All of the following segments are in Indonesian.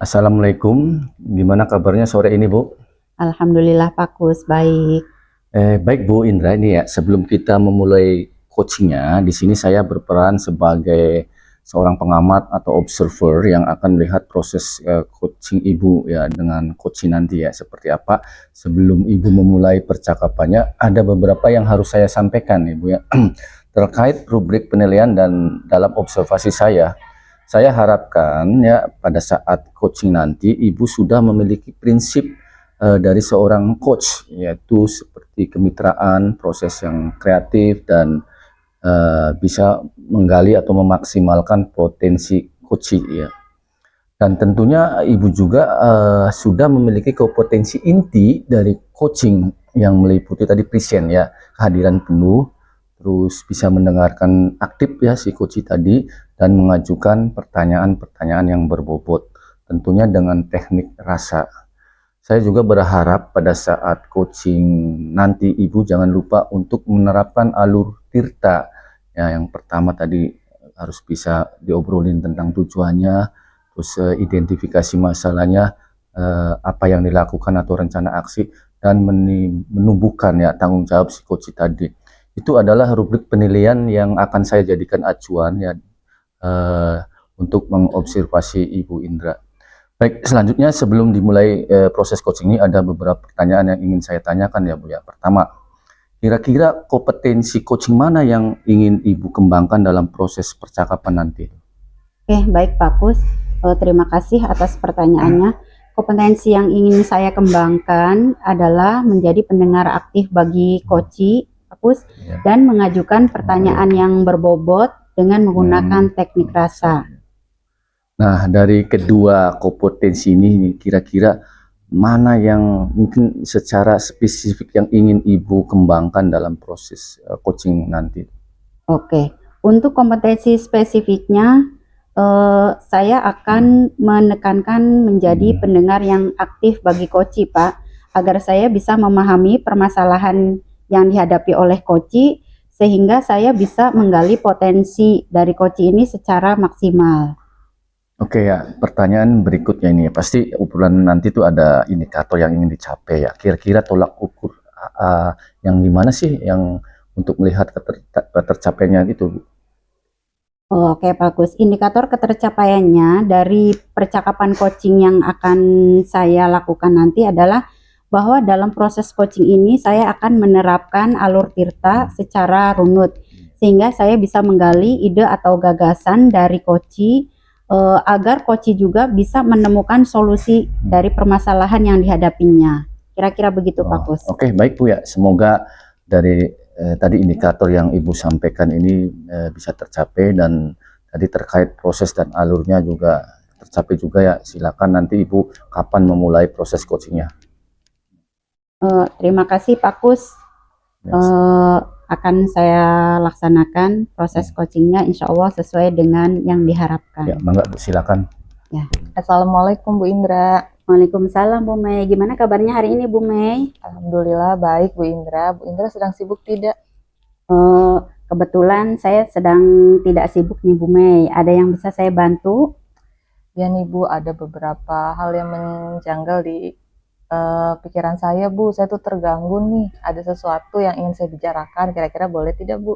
Assalamualaikum, gimana kabarnya sore ini Bu? Alhamdulillah Pak Kus, baik. Baik Bu Indra, ini ya sebelum kita memulai coachingnya, di sini saya berperan sebagai seorang pengamat atau observer yang akan melihat proses coaching Ibu ya dengan coaching nanti ya seperti apa. Sebelum Ibu memulai percakapannya, ada beberapa yang harus saya sampaikan Ibu ya terkait rubrik penilaian dan dalam observasi saya harapkan ya pada saat coaching nanti Ibu sudah memiliki prinsip dari seorang coach, yaitu seperti kemitraan, proses yang kreatif dan bisa menggali atau memaksimalkan potensi coaching ya. Dan tentunya Ibu juga sudah memiliki kompetensi inti dari coaching yang meliputi tadi present ya, kehadiran penuh, terus bisa mendengarkan aktif ya si coach tadi dan mengajukan pertanyaan-pertanyaan yang berbobot, tentunya dengan teknik rasa. Saya juga berharap pada saat coaching nanti Ibu jangan lupa untuk menerapkan alur tirta. Ya, yang pertama tadi harus bisa diobrolin tentang tujuannya, terus identifikasi masalahnya, apa yang dilakukan atau rencana aksi, dan menumbuhkan ya tanggung jawab si coach tadi. Itu adalah rubrik penilaian yang akan saya jadikan acuan ya eh, untuk mengobservasi Ibu Indra. Baik, selanjutnya sebelum dimulai proses coaching ini ada beberapa pertanyaan yang ingin saya tanyakan ya Bu ya. Pertama, kira-kira kompetensi coaching mana yang ingin Ibu kembangkan dalam proses percakapan nanti? Oke, baik Pak Kus. Terima kasih atas pertanyaannya. Kompetensi yang ingin saya kembangkan adalah menjadi pendengar aktif bagi coach, Pak Kus, Ya. dan mengajukan pertanyaan yang berbobot dengan menggunakan teknik rasa. Nah, dari kedua kompetensi ini kira-kira mana yang mungkin secara spesifik yang ingin Ibu kembangkan dalam proses coaching nanti? Oke, untuk kompetensi spesifiknya, saya akan menekankan menjadi pendengar yang aktif bagi coach, Pak, agar saya bisa memahami permasalahan yang dihadapi oleh coach, sehingga saya bisa menggali potensi dari coach ini secara maksimal. Oke ya, pertanyaan berikutnya ini pasti ukuran nanti tuh ada indikator yang ingin dicapai ya. Kira-kira tolak ukur yang gimana sih yang untuk melihat ketercapaiannya itu, Bu? Oke, bagus. Indikator ketercapaiannya dari percakapan coaching yang akan saya lakukan nanti adalah bahwa dalam proses coaching ini saya akan menerapkan alur tirta secara runut sehingga saya bisa menggali ide atau gagasan dari coach agar coach juga bisa menemukan solusi dari permasalahan yang dihadapinya. Kira-kira begitu, Pak Kus. Oke, baik Bu ya. Semoga dari tadi indikator yang Ibu sampaikan ini bisa tercapai dan tadi terkait proses dan alurnya juga tercapai juga ya. Silakan nanti Ibu kapan memulai proses coachingnya. Terima kasih Pak Kus. Akan saya laksanakan proses coachingnya insya Allah sesuai dengan yang diharapkan. Ya, mangga Bu, silakan. Ya. Assalamualaikum Bu Indra. Waalaikumsalam Bu Mei. Gimana kabarnya hari ini Bu Mei? Alhamdulillah baik Bu Indra. Bu Indra sedang sibuk tidak? Kebetulan saya sedang tidak sibuk nih Bu Mei. Ada yang bisa saya bantu? Ya nih Bu, ada beberapa hal yang menjanggal di pikiran saya Bu. Saya tuh terganggu nih. Ada sesuatu yang ingin saya bicarakan. Kira-kira boleh tidak Bu?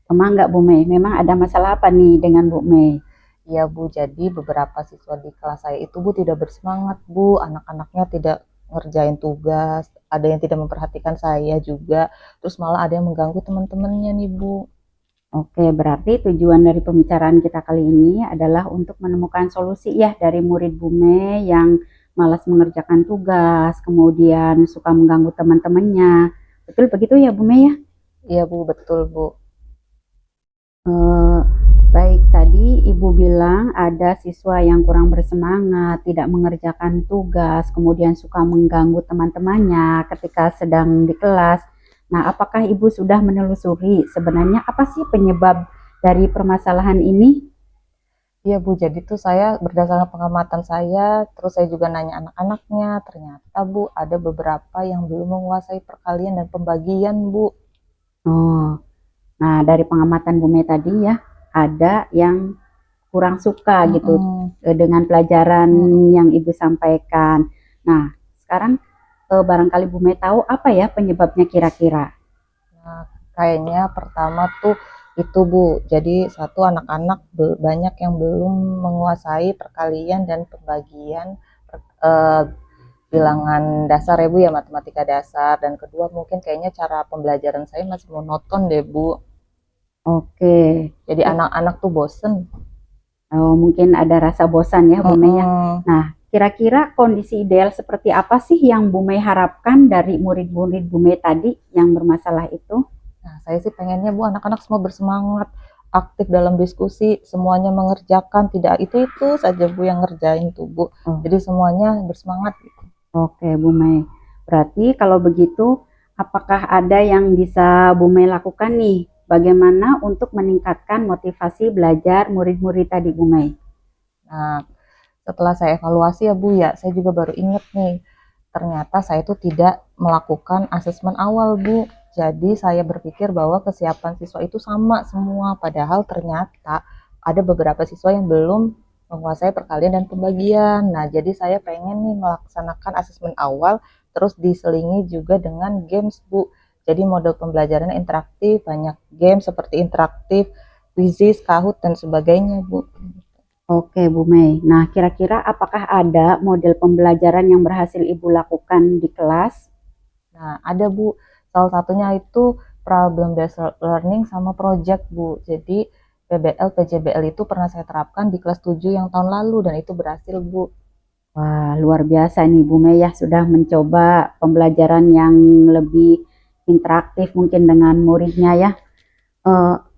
Enggak Bu Mei. Memang ada masalah apa nih dengan Bu Mei? Ya Bu, jadi beberapa siswa di kelas saya itu Bu tidak bersemangat Bu. Anak-anaknya tidak ngerjain tugas. Ada yang tidak memperhatikan saya juga. Terus malah ada yang mengganggu teman-temannya nih Bu. Oke, berarti tujuan dari pembicaraan kita kali ini adalah untuk menemukan solusi ya dari murid Bu Mei yang malas mengerjakan tugas, kemudian suka mengganggu teman-temannya. Betul begitu ya Bu Mei ya? Iya Bu, betul Bu. Baik, tadi Ibu bilang ada siswa yang kurang bersemangat, tidak mengerjakan tugas, kemudian suka mengganggu teman-temannya ketika sedang di kelas. Nah, apakah Ibu sudah menelusuri sebenarnya apa sih penyebab dari permasalahan ini? Iya Bu, jadi tuh saya berdasarkan pengamatan saya, terus saya juga nanya anak-anaknya, ternyata Bu ada beberapa yang belum menguasai perkalian dan pembagian Bu. Oh, nah dari pengamatan Bu Mei tadi ya, ada yang kurang suka gitu Mm-mm. dengan pelajaran Mm-mm. yang Ibu sampaikan. Nah, sekarang barangkali Bu Mei tahu apa ya penyebabnya kira-kira? Nah, kayaknya pertama tuh itu Bu. Jadi satu, anak-anak banyak yang belum menguasai perkalian dan pembagian eh, bilangan dasar ya Bu ya, matematika dasar. Dan kedua mungkin kayaknya cara pembelajaran saya masih monoton deh Bu. Oke. Jadi anak-anak tuh bosen. Oh, mungkin ada rasa bosan ya Bu Mei ya. Mm-mm. Nah, kira-kira kondisi ideal seperti apa sih yang Bu Mei harapkan dari murid-murid Bu Mei tadi yang bermasalah itu? Nah, saya sih pengennya Bu anak-anak semua bersemangat, aktif dalam diskusi, semuanya mengerjakan, tidak itu saja Bu yang ngerjain tuh Bu. Oh, Jadi semuanya bersemangat gitu. oke Bu Mei. Berarti kalau begitu, apakah ada yang bisa Bu Mei lakukan nih? Bagaimana untuk meningkatkan motivasi belajar murid-murid tadi Bu Mei? Nah, setelah saya evaluasi ya Bu ya, saya juga baru inget nih, ternyata saya itu tidak melakukan asesmen awal Bu. Jadi saya berpikir bahwa kesiapan siswa itu sama semua, padahal ternyata ada beberapa siswa yang belum menguasai perkalian dan pembagian. Nah, jadi saya pengen nih melaksanakan asesmen awal, terus diselingi juga dengan games Bu. Jadi model pembelajarannya interaktif, banyak game seperti interaktif, quizzes, Kahoot, dan sebagainya Bu. Oke Bu Mei. Nah, kira-kira apakah ada model pembelajaran yang berhasil Ibu lakukan di kelas? Nah, ada Bu. Salah satunya itu problem based learning sama project Bu. Jadi PBL, PJBL itu pernah saya terapkan di kelas 7 yang tahun lalu dan itu berhasil Bu. Wah, luar biasa nih Bu Mei ya, sudah mencoba pembelajaran yang lebih interaktif mungkin dengan muridnya ya.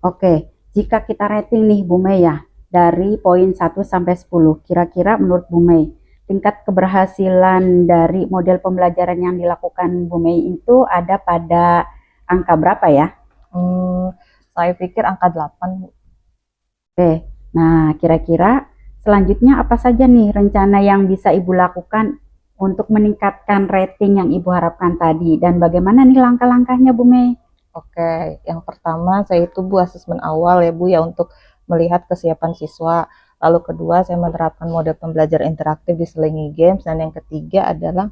Oke, jika kita rating nih Bu Mei ya, dari poin 1 sampai 10, kira-kira menurut Bu Mei, tingkat keberhasilan dari model pembelajaran yang dilakukan Bu Mei itu ada pada angka berapa ya? Hmm, saya pikir angka 8 Bu. Oke, nah kira-kira selanjutnya apa saja nih rencana yang bisa Ibu lakukan untuk meningkatkan rating yang Ibu harapkan tadi dan bagaimana nih langkah-langkahnya Bu Mei? Oke, yang pertama saya itu Bu asesmen awal ya Bu ya untuk melihat kesiapan siswa. Lalu kedua saya menerapkan model pembelajaran interaktif diselingi games dan yang ketiga adalah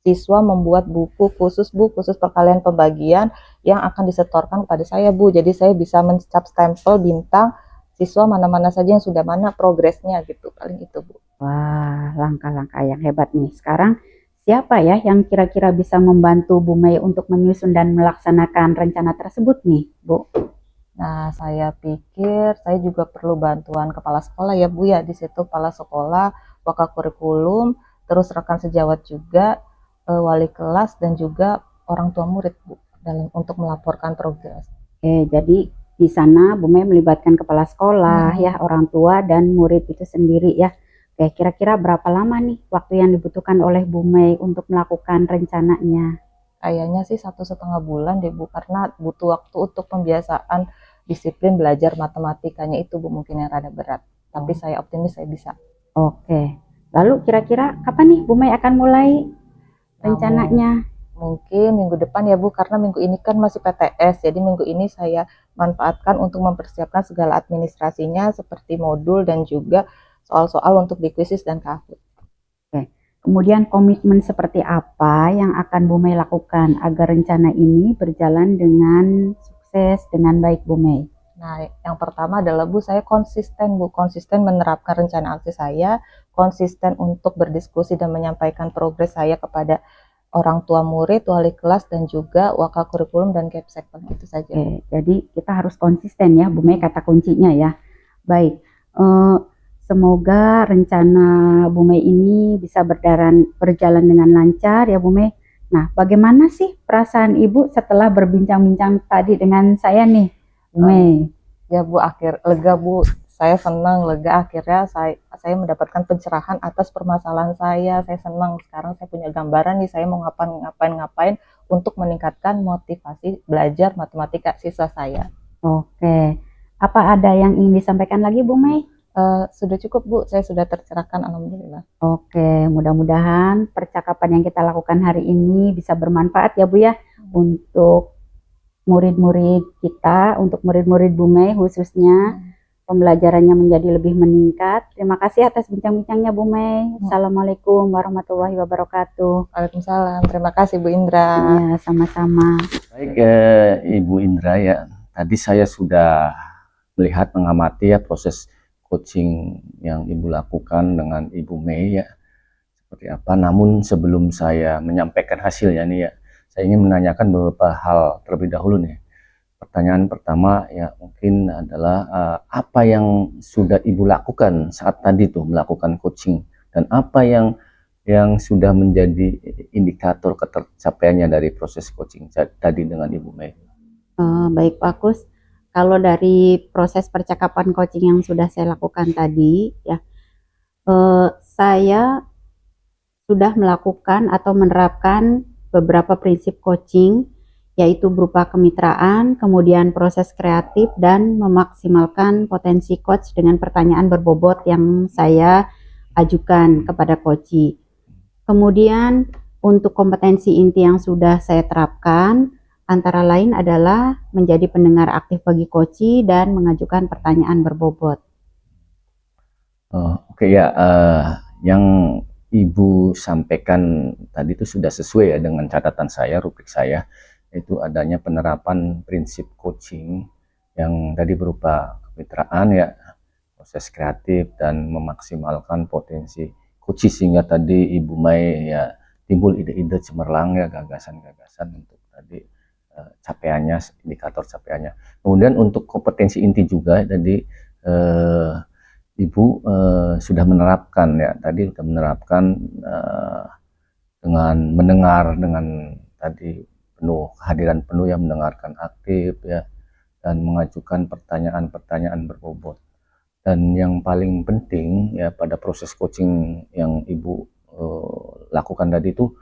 siswa membuat buku khusus Bu, khusus perkalian pembagian yang akan disetorkan kepada saya Bu. Jadi saya bisa mencap stempel bintang siswa mana-mana saja yang sudah mana progresnya gitu. Paling itu Bu. Wah, langkah-langkah yang hebat nih. Sekarang siapa ya yang kira-kira bisa membantu Bu Mei untuk menyusun dan melaksanakan rencana tersebut nih, Bu? Nah, saya pikir saya juga perlu bantuan kepala sekolah ya Bu ya. Di situ kepala sekolah, wakil kurikulum, terus rekan sejawat juga, wali kelas dan juga orang tua murid Bu dalam untuk melaporkan progres. Oke, jadi di sana Bu Mei melibatkan kepala sekolah Hmm, ya, orang tua dan murid itu sendiri ya. Oke, kira-kira berapa lama nih waktu yang dibutuhkan oleh Bu Mei untuk melakukan rencananya? kayaknya sih 1,5 bulan deh Bu karena butuh waktu untuk pembiasaan disiplin belajar matematikanya itu Bu mungkin yang rada berat. Tapi Oh, saya optimis saya bisa. oke. Lalu kira-kira kapan nih Bu Mei akan mulai Namun rencananya? mungkin minggu depan ya Bu, karena minggu ini kan masih PTS, jadi minggu ini saya manfaatkan untuk mempersiapkan segala administrasinya seperti modul dan juga soal-soal untuk di kuisis dan Kahoot. Oke. Kemudian komitmen seperti apa yang akan Bu Mei lakukan agar rencana ini berjalan dengan sukses dengan baik Bu Mei? Nah, yang pertama adalah Bu, saya konsisten Bu, konsisten menerapkan rencana aksi saya, konsisten untuk berdiskusi dan menyampaikan progres saya kepada orang tua murid, wali kelas, dan juga wakil kurikulum dan Kepsek. Itu saja Bu. Oke, jadi kita harus konsisten ya, Bu Mei, kata kuncinya ya. Baik, eh, semoga rencana Bu Mei ini bisa berjalan dengan lancar ya Bu Mei. Nah, bagaimana sih perasaan Ibu setelah berbincang-bincang tadi dengan saya nih, Bu Eh, Mei? Ya Bu, lega Bu. Saya senang, lega akhirnya saya mendapatkan pencerahan atas permasalahan saya. Saya senang sekarang saya punya gambaran nih saya mau ngapain untuk meningkatkan motivasi belajar matematika siswa saya. Oke, apa ada yang ingin disampaikan lagi Bu Mei? Sudah cukup Bu, saya sudah tercerahkan alhamdulillah. Oke, mudah-mudahan percakapan yang kita lakukan hari ini bisa bermanfaat ya Bu ya untuk murid-murid kita, untuk murid-murid Bu Mei khususnya. pembelajarannya menjadi lebih meningkat. Terima kasih atas bincang-bincangnya Bu Mei. Assalamualaikum warahmatullahi wabarakatuh. Waalaikumsalam. Terima kasih Bu Indra. Ya, sama-sama. Baik, Ibu Indra ya. Tadi saya sudah melihat mengamati ya proses coaching yang Ibu lakukan dengan Ibu Mei ya. Seperti apa. Namun sebelum saya menyampaikan hasilnya nih ya, saya ingin menanyakan beberapa hal terlebih dahulu nih. Pertanyaan pertama ya mungkin adalah apa yang sudah Ibu lakukan saat tadi tuh melakukan coaching, dan apa yang sudah menjadi indikator ketercapaiannya dari proses coaching tadi dengan Ibu Mei. Baik Pak Kus, kalau dari proses percakapan coaching yang sudah saya lakukan tadi ya, saya sudah melakukan atau menerapkan beberapa prinsip coaching, yaitu berupa kemitraan, kemudian proses kreatif, dan memaksimalkan potensi coach dengan pertanyaan berbobot yang saya ajukan kepada coach. Kemudian untuk kompetensi inti yang sudah saya terapkan, antara lain adalah menjadi pendengar aktif bagi coach dan mengajukan pertanyaan berbobot. Oke ya, yang Ibu sampaikan tadi itu sudah sesuai ya dengan catatan saya, rubrik saya, yaitu adanya penerapan prinsip coaching yang tadi berupa kemitraan ya, proses kreatif, dan memaksimalkan potensi coach, sehingga tadi Ibu Mei ya timbul ide-ide cemerlang ya, gagasan-gagasan untuk tadi capaiannya, indikator capaiannya. Kemudian untuk kompetensi inti juga tadi Ibu sudah menerapkan ya, tadi sudah menerapkan dengan mendengar dengan tadi kehadiran penuh ya, mendengarkan aktif ya, dan mengajukan pertanyaan-pertanyaan berbobot. Dan yang paling penting ya pada proses coaching yang Ibu lakukan tadi itu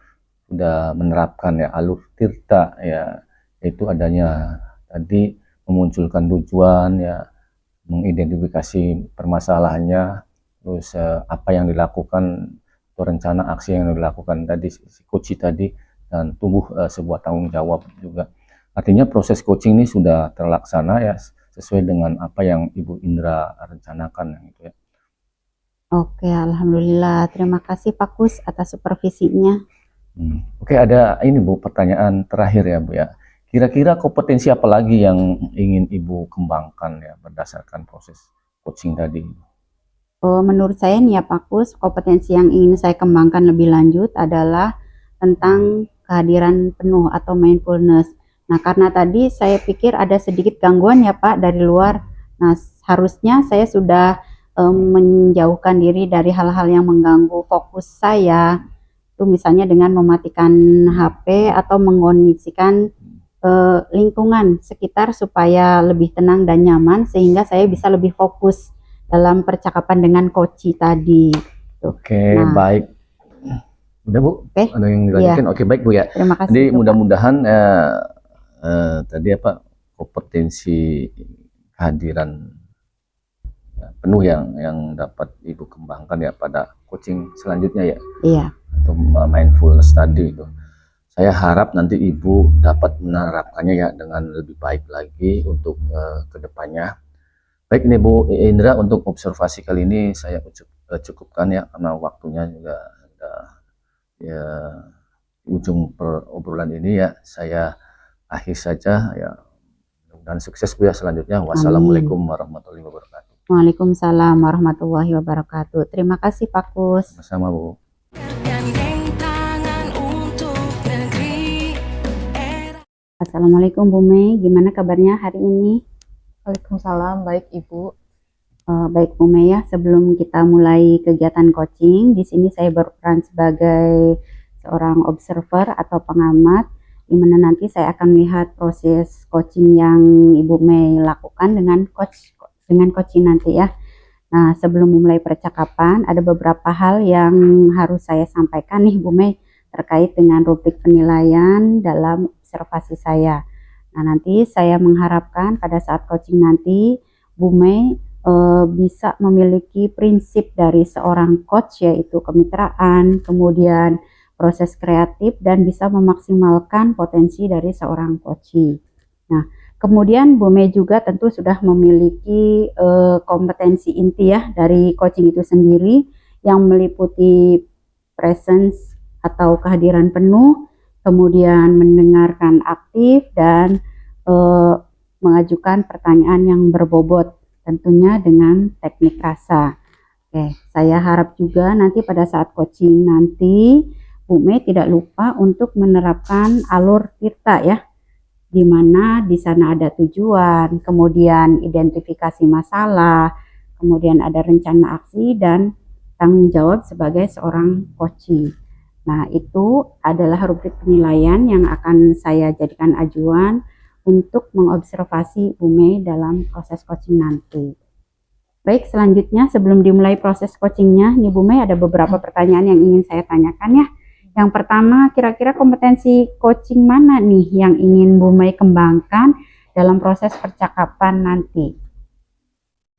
sudah menerapkan ya alur tirta ya, yaitu adanya tadi memunculkan tujuan ya, mengidentifikasi permasalahannya, terus apa yang dilakukan atau rencana aksi yang dilakukan tadi si coach tadi, dan tumbuh sebuah tanggung jawab juga. Artinya proses coaching ini sudah terlaksana ya sesuai dengan apa yang Ibu Indra rencanakan gitu ya. Oke, alhamdulillah. Terima kasih Pak Kus atas supervisinya. Oke, ada ini Bu, pertanyaan terakhir ya Bu ya. Kira-kira kompetensi apa lagi yang ingin Ibu kembangkan ya berdasarkan proses coaching tadi? Menurut saya nih ya Pak Kus, kompetensi yang ingin saya kembangkan lebih lanjut adalah tentang kehadiran penuh atau mindfulness. Nah, karena tadi saya pikir ada sedikit gangguan ya Pak dari luar. Nah, harusnya saya sudah menjauhkan diri dari hal-hal yang mengganggu fokus saya. Itu misalnya dengan mematikan HP atau mengkondisikan lingkungan sekitar supaya lebih tenang dan nyaman, sehingga saya bisa lebih fokus dalam percakapan dengan coach tadi. Oke, Nah, baik. Udah Bu? Oke. Ada yang dilanjutin? Oke, baik Bu ya. Terima kasih. Jadi Pak. mudah-mudahan tadi apa kompetensi kehadiran penuh yang dapat Ibu kembangkan ya pada coaching selanjutnya ya. Iya. Atau mindfulness tadi itu. Saya harap nanti Ibu dapat menerapkannya ya dengan lebih baik lagi untuk kedepannya. Baik ini Bu Indra, untuk observasi kali ini saya cukupkan ya, karena waktunya juga sudah ya ujung obrolan ini ya. Saya akhir saja ya. Dan sukses Bu ya selanjutnya. Wassalamualaikum warahmatullahi wabarakatuh. Waalaikumsalam warahmatullahi wabarakatuh. Terima kasih Pak Kus. Sama Bu. Assalamualaikum Bu Mei, gimana kabarnya hari ini? Waalaikumsalam, baik Ibu. Baik Bu Mei ya, sebelum kita mulai kegiatan coaching, di sini saya berperan sebagai seorang observer atau pengamat, di mana nanti saya akan melihat proses coaching yang Ibu Mei lakukan dengan coaching nanti ya. Nah, sebelum memulai percakapan, ada beberapa hal yang harus saya sampaikan nih Bu Mei terkait dengan rubrik penilaian dalam observasi saya. Nah, nanti saya mengharapkan pada saat coaching nanti Bu Mei bisa memiliki prinsip dari seorang coach, yaitu kemitraan, kemudian proses kreatif, dan bisa memaksimalkan potensi dari seorang coach. Nah, Kemudian Bu Mei juga tentu sudah memiliki kompetensi inti ya dari coaching itu sendiri yang meliputi presence atau kehadiran penuh, kemudian mendengarkan aktif dan mengajukan pertanyaan yang berbobot, tentunya dengan teknik rasa. Oke, saya harap juga nanti pada saat coaching nanti Bu Mei tidak lupa untuk menerapkan alur tirta ya, di mana di sana ada tujuan, kemudian identifikasi masalah, kemudian ada rencana aksi dan tanggung jawab sebagai seorang coaching. Nah, itu adalah rubrik penilaian yang akan saya jadikan ajuan untuk mengobservasi Bu Mei dalam proses coaching nanti. Baik, selanjutnya sebelum dimulai proses coachingnya, nih Bu Mei ada beberapa pertanyaan yang ingin saya tanyakan ya. Yang pertama, kira-kira kompetensi coaching mana nih yang ingin Bu Mei kembangkan dalam proses percakapan nanti?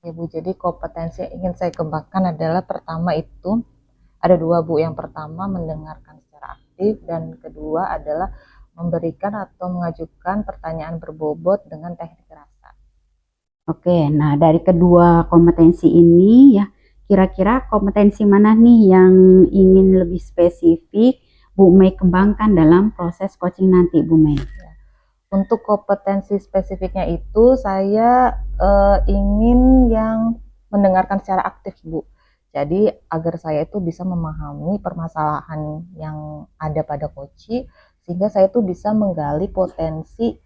Ya Bu, jadi kompetensi yang ingin saya kembangkan adalah pertama itu ada dua Bu. Yang pertama mendengarkan secara aktif dan kedua adalah memberikan atau mengajukan pertanyaan berbobot dengan teknik rasa. Oke, nah dari kedua kompetensi ini ya, kira-kira kompetensi mana nih yang ingin lebih spesifik Bu Mei kembangkan dalam proses coaching nanti, Bu Mei? Untuk kompetensi spesifiknya itu saya ingin yang mendengarkan secara aktif Bu. Jadi agar saya itu bisa memahami permasalahan yang ada pada coach, sehingga saya itu bisa menggali potensi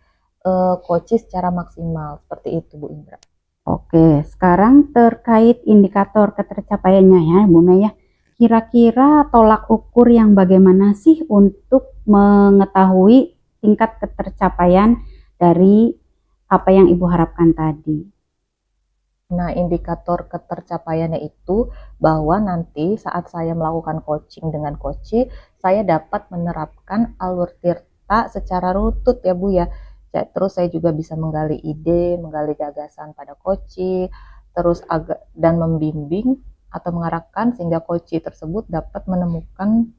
coach secara maksimal. Seperti itu Bu Indra. Oke, sekarang terkait indikator ketercapaiannya ya, Bu Mei ya. Kira-kira tolak ukur yang bagaimana sih untuk mengetahui tingkat ketercapaian dari apa yang Ibu harapkan tadi? Nah, indikator ketercapaiannya itu bahwa nanti saat saya melakukan coaching dengan coach, saya dapat menerapkan alur tirta secara rutut ya Bu ya. Terus saya juga bisa menggali ide, menggali gagasan pada coach, terus dan membimbing atau mengarahkan sehingga coach tersebut dapat menemukan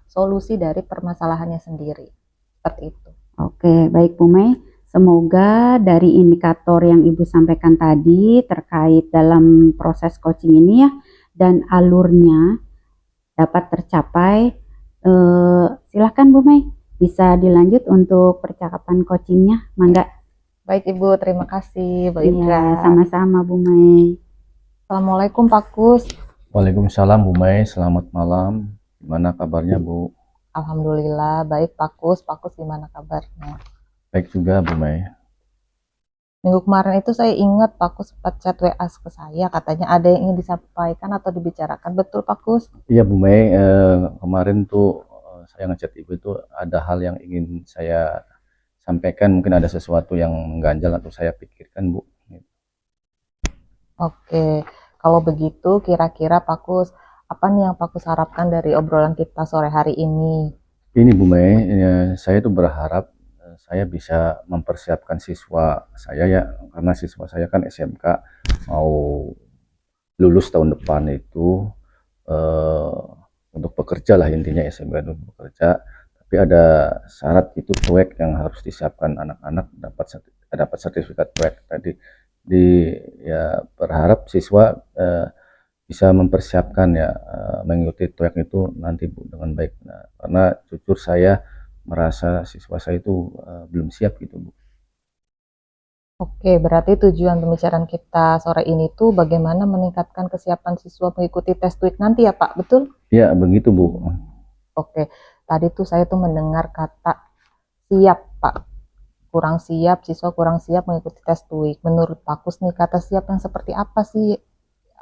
solusi dari permasalahannya sendiri. Seperti itu. Oke, baik Bu Mei. Semoga dari indikator yang Ibu sampaikan tadi terkait dalam proses coaching ini ya dan alurnya dapat tercapai. Silahkan Bu Mei, bisa dilanjut untuk percakapan coachingnya, mangga. Baik Ibu, terima kasih Bu Iya, Indra. sama-sama Bu Mei. Assalamualaikum Pak Kus. Waalaikumsalam Bu Mei, selamat malam. Gimana kabarnya Bu? Alhamdulillah baik Pak Kus. Pak Kus gimana kabarnya? Baik juga Bu Mei. Minggu kemarin itu saya ingat Pak Kus sempat chat WA ke saya, katanya ada yang ingin disampaikan atau dibicarakan. Betul Pak Kus? Iya Bu Mei, kemarin tuh saya ngechat Ibu itu ada hal yang ingin saya sampaikan, mungkin ada sesuatu yang mengganjal atau saya pikirkan Bu. Oke, kalau begitu kira-kira Pak Kus, apa nih yang Pak Kus harapkan dari obrolan kita sore hari ini? Ini Bu Mei, saya tuh berharap saya bisa mempersiapkan siswa saya ya, karena siswa saya kan SMK mau lulus tahun depan itu untuk bekerja lah, intinya SMK itu bekerja, tapi ada syarat itu TOEIC yang harus disiapkan anak-anak dapat sertifikat TOEIC tadi. Ya berharap siswa bisa mempersiapkan ya, mengikuti TOEIC itu nanti Bu dengan baik. Nah, karena jujur saya merasa siswa saya itu belum siap gitu Bu. Oke, berarti tujuan pembicaraan kita sore ini tuh bagaimana meningkatkan kesiapan siswa mengikuti tes TOEIC nanti ya Pak, betul? Ya begitu Bu. Oke, tadi tuh saya tuh mendengar kata siap Pak. Kurang siap, siswa kurang siap mengikuti tes TOEIC. Menurut Pak Kus nih, kata siap yang seperti apa sih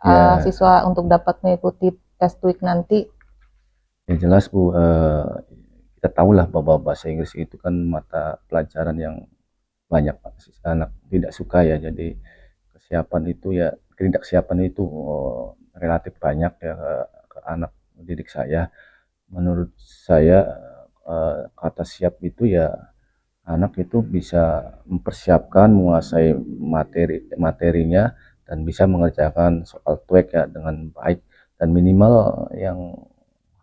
Ya, siswa untuk dapat mengikuti tes TOEIC nanti? ya jelas Bu, kita tahulah bahwa bahasa Inggris itu kan mata pelajaran yang banyak anak tidak suka ya, jadi ketidaksiapan itu relatif banyak ya ke anak didik saya. Menurut saya kata siap itu ya anak itu bisa mempersiapkan, menguasai materinya dan bisa mengerjakan soal TOEIC ya dengan baik, dan minimal yang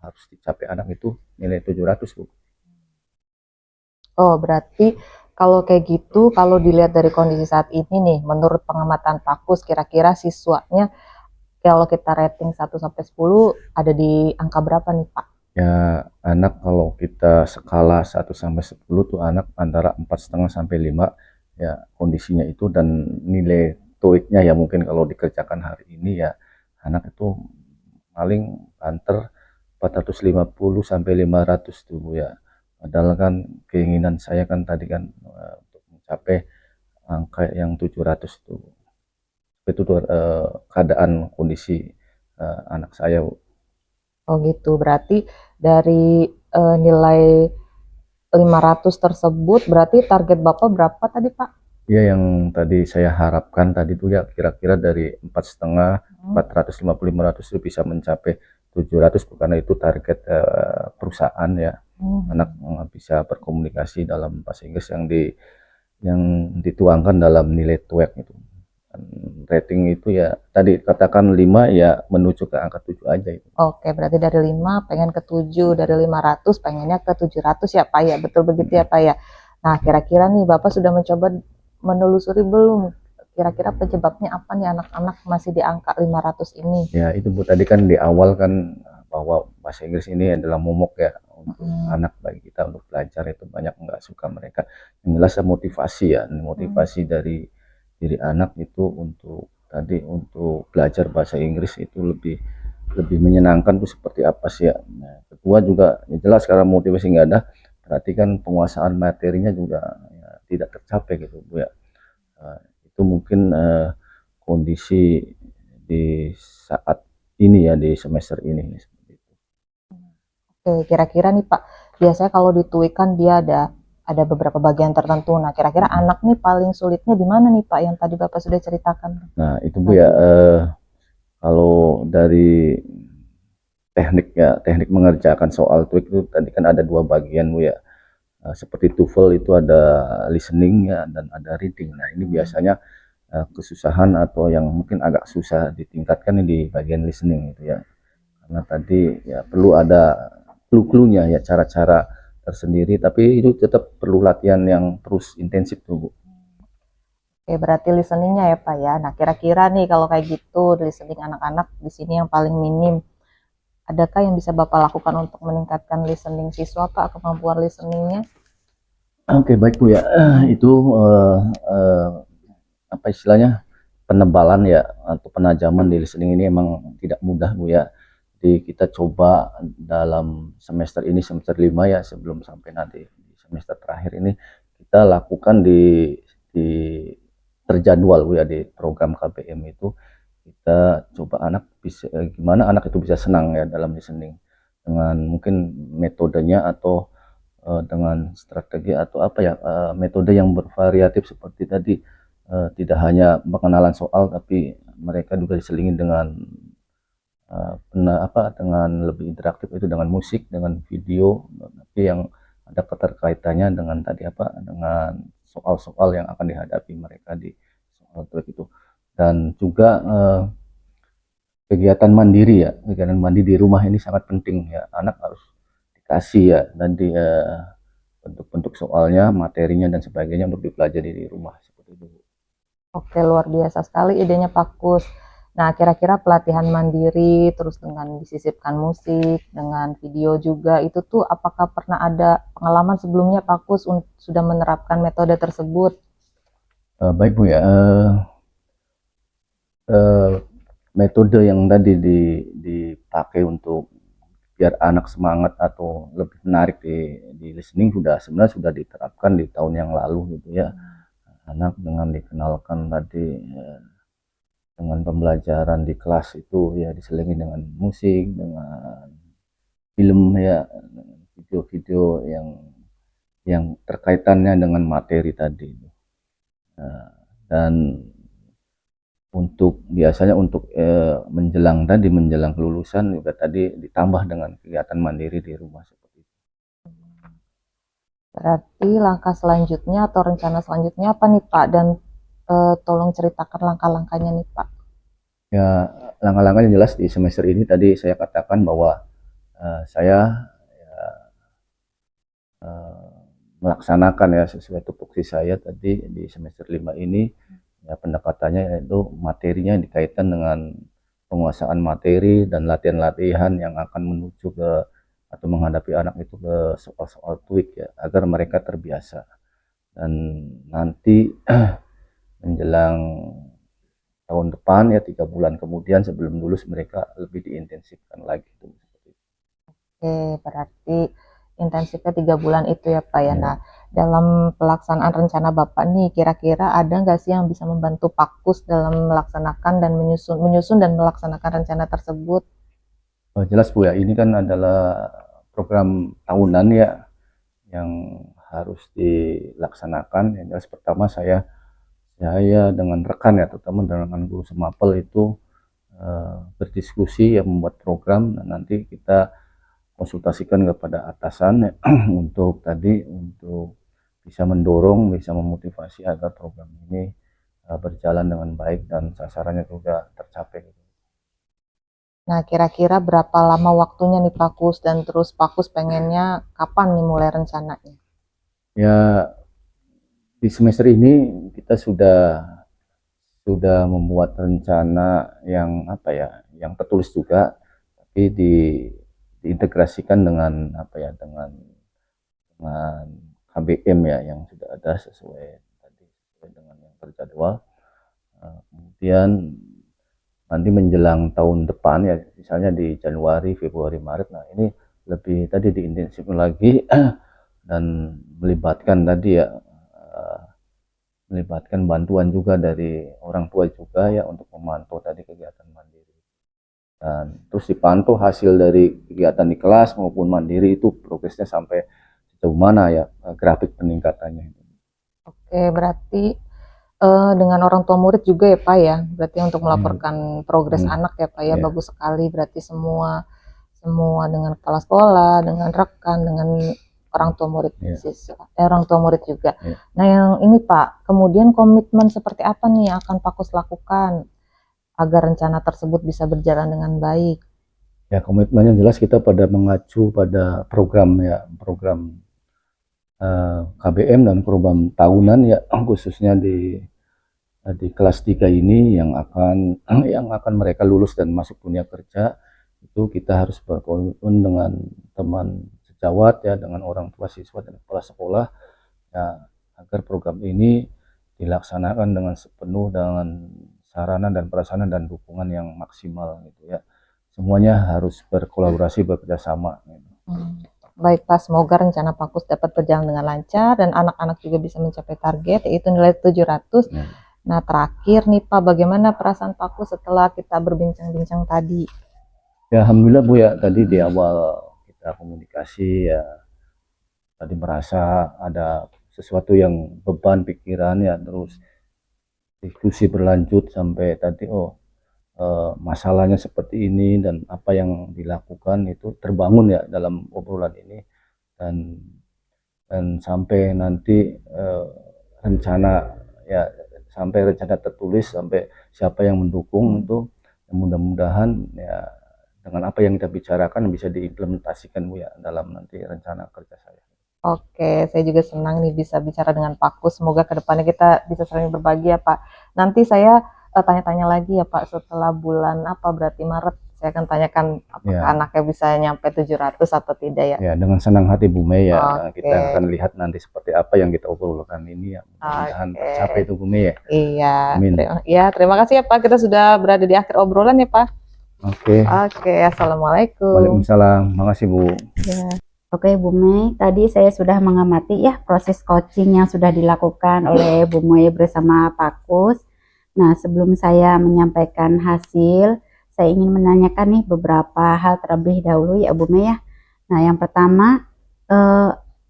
harus dicapai anak itu nilai 700 Bu. Oh, berarti Kalau kayak gitu, kalau dilihat dari kondisi saat ini nih, menurut pengamatan Pak Kus, kira-kira siswanya kalau kita rating 1 sampai 10 ada di angka berapa nih Pak? Ya, anak kalau kita skala 1 sampai 10 tuh anak antara 4,5 sampai 5 ya kondisinya itu, dan nilai TOEIC-nya ya mungkin kalau dikerjakan hari ini ya anak itu paling banter 450 sampai 500 tuh Bu ya. Padahal kan keinginan saya kan tadi kan untuk mencapai angka yang 700 tuh. Itu tuh keadaan kondisi anak saya Bu. Oh gitu, berarti dari nilai 500 tersebut, berarti target Bapak berapa tadi Pak? Ya, yang tadi saya harapkan tadi tuh ya kira-kira dari 4,5, 450, 500 itu bisa mencapai 700 karena itu target perusahaan ya. Anak bisa berkomunikasi dalam bahasa Inggris yang dituangkan dalam nilai TOEIC itu. Dan rating itu ya tadi katakan 5 ya menuju ke angka 7 aja itu. Oke, berarti dari 5 pengen ke 7, dari 500 pengennya ke 700 ya Pak ya, betul begitu ya Pak ya. Nah, kira-kira nih Bapak sudah mencoba menelusuri belum? Kira-kira penyebabnya apa nih anak-anak masih di angka 500 ini? Ya itu Bu tadi kan di awal kan bahwa bahasa Inggris ini adalah momok ya untuk anak, bagi kita untuk belajar itu banyak nggak suka mereka. Yang jelas motivasi ya, motivasi dari diri anak itu untuk tadi untuk belajar bahasa Inggris itu lebih lebih menyenangkan tuh seperti apa sih ya. Nah, kedua juga ya jelas karena motivasi nggak ada, berarti kan penguasaan materinya juga ya, tidak tercapai gitu Bu ya. Itu mungkin kondisi di saat ini ya, di semester ini seperti itu. Oke, kira-kira nih Pak, biasanya kalau di TOEIC kan dia ada beberapa bagian tertentu. Nah, kira-kira anak nih paling sulitnya di mana nih Pak yang tadi Bapak sudah ceritakan? Nah itu Bu ya, kalau dari teknik ya, teknik mengerjakan soal TOEIC itu tadi kan ada dua bagian Bu ya. Seperti TOEFL itu ada listening ya dan ada reading. Nah ini biasanya kesusahan atau yang mungkin agak susah ditingkatkan di bagian listening itu ya. Karena tadi ya perlu ada clue-cluenya ya, cara-cara tersendiri, tapi itu tetap perlu latihan yang terus intensif tuh Bu. Oke, berarti listeningnya ya Pak ya. Nah, kira-kira nih kalau kayak gitu, listening anak-anak di sini yang paling minim, adakah yang bisa Bapak lakukan untuk meningkatkan listening siswa Pak, kemampuan listeningnya? Oke baik Bu ya. Itu apa istilahnya, penebalan ya atau penajaman di listening ini emang tidak mudah Bu ya. Jadi kita coba dalam semester ini, semester 5 ya, sebelum sampai nanti di semester terakhir ini kita lakukan di terjadwal Bu ya, di program KPM itu kita coba anak bisa gimana anak itu bisa senang ya dalam listening dengan mungkin metodenya atau dengan strategi atau apa ya, metode yang bervariatif seperti tadi, tidak hanya pengenalan soal tapi mereka juga diselingi dengan dengan lebih interaktif itu dengan musik, dengan video, tapi yang ada keterkaitannya dengan tadi dengan soal-soal yang akan dihadapi mereka di soal TOEIC itu. Dan juga kegiatan mandiri ya, kegiatan mandi di rumah ini sangat penting ya, anak harus dikasih ya nanti bentuk-bentuk soalnya, materinya dan sebagainya untuk dipelajari di rumah seperti itu. Oke, luar biasa sekali idenya Pak Kus. Nah, kira-kira pelatihan mandiri, terus dengan disisipkan musik, dengan video juga, itu tuh apakah pernah ada pengalaman sebelumnya Pak Kus sudah menerapkan metode tersebut? Baik Bu ya, metode yang tadi dipakai untuk biar anak semangat atau lebih menarik di listening sebenarnya sudah diterapkan di tahun yang lalu gitu ya. Anak dengan dikenalkan tadi dengan pembelajaran di kelas itu ya diselingi dengan musik, dengan film ya, video-video yang terkaitannya dengan materi tadi. Dan biasanya untuk menjelang kelulusan juga tadi ditambah dengan kegiatan mandiri di rumah seperti itu. Berarti langkah selanjutnya atau rencana selanjutnya apa nih Pak? Dan tolong ceritakan langkah-langkahnya nih Pak. Ya, langkah-langkahnya jelas di semester ini tadi saya katakan bahwa saya melaksanakan ya sesuai tupoksi saya tadi di semester 5 ini, ya pendekatannya yaitu materinya dikaitkan dengan penguasaan materi dan latihan-latihan yang akan menuju ke atau menghadapi anak itu ke soal-soal TOEIC ya, agar mereka terbiasa. Dan nanti menjelang tahun depan ya 3 bulan kemudian sebelum lulus mereka lebih diintensifkan lagi tuh. Oke, berarti intensifnya 3 bulan itu ya Pak ya. Ya. Nah, dalam pelaksanaan rencana Bapak nih, kira-kira ada nggak sih yang bisa membantu Pakus dalam melaksanakan dan menyusun dan melaksanakan rencana tersebut? Jelas Bu ya, ini kan adalah program tahunan ya yang harus dilaksanakan. Yang jelas pertama saya dengan rekan ya, terutama dengan guru semapel itu berdiskusi ya membuat program dan nanti kita konsultasikan kepada atasan ya, untuk bisa mendorong, bisa memotivasi agar program ini berjalan dengan baik dan sasarannya juga tercapai. Nah, kira-kira berapa lama waktunya nih Pakus dan terus Pakus pengennya kapan nih mulai rencananya? Ya di semester ini kita sudah membuat rencana yang apa ya, yang tertulis juga, tapi diintegrasikan dengan apa ya, dengan KBM ya yang sudah ada sesuai dengan yang terjadwal. Kemudian nanti menjelang tahun depan ya, misalnya di Januari, Februari, Maret, nah ini lebih tadi diintensifkan lagi dan melibatkan tadi ya, melibatkan bantuan juga dari orang tua juga ya untuk memantau tadi kegiatan mandiri. Dan terus dipantau hasil dari kegiatan di kelas maupun mandiri itu progresnya sampai sejauh mana ya, grafik peningkatannya. Oke, berarti dengan orang tua murid juga ya Pak ya, berarti untuk melaporkan progres anak ya Pak ya, Ya. bagus sekali. Berarti semua semua dengan kepala sekolah, dengan rekan, dengan orang tua murid siswa, orang tua murid juga. Nah yang ini Pak, kemudian komitmen seperti apa nih yang akan Pakus lakukan agar rencana tersebut bisa berjalan dengan baik? Ya komitmennya jelas kita pada mengacu pada program ya, program KBM dan program tahunan ya, khususnya di kelas 3 ini yang akan mereka lulus dan masuk dunia kerja. Itu kita harus berkomitmen dengan teman sejawat ya, dengan orang tua siswa dan kepala sekolah ya, agar program ini dilaksanakan dengan sepenuh dengan sarana dan prasarana dan dukungan yang maksimal gitu ya. Semuanya harus berkolaborasi, bekerjasama gitu. Baik Pak, semoga rencana Pakus dapat berjalan dengan lancar dan anak-anak juga bisa mencapai target yaitu nilai 700. Nah terakhir nih Pak, bagaimana perasaan Pakus setelah kita berbincang-bincang tadi? Ya alhamdulillah Bu ya, tadi di awal kita komunikasi ya, tadi merasa ada sesuatu yang beban pikiran ya, terus diskusi berlanjut sampai tadi masalahnya seperti ini dan apa yang dilakukan itu terbangun ya dalam obrolan ini, dan sampai nanti rencana ya, sampai rencana tertulis, sampai siapa yang mendukung itu, mudah-mudahan ya dengan apa yang kita bicarakan bisa diimplementasikan Bu ya dalam nanti rencana kerja saya. Oke, saya juga senang nih bisa bicara dengan Pakus. Semoga kedepannya kita bisa saling berbagi ya Pak. Nanti saya tanya-tanya lagi ya Pak setelah bulan apa, berarti Maret. Saya akan tanyakan apakah anaknya bisa nyampe 700 atau tidak ya. Ya, dengan senang hati Bu Mei ya, kita akan lihat nanti seperti apa yang kita obrolkan ini ya. Mudah-mudahan tercapai itu Bu Mei ya. Iya. Amin. Terima kasih ya Pak. Kita sudah berada di akhir obrolan ya Pak. Oke. Assalamualaikum. Waalaikumsalam. Makasih Bu. Ya. Oke Bu Mei, tadi saya sudah mengamati ya proses coaching yang sudah dilakukan oleh Bu Mei bersama Pakus. Nah, sebelum saya menyampaikan hasil, saya ingin menanyakan nih beberapa hal terlebih dahulu ya Bu Mei ya. Nah, yang pertama,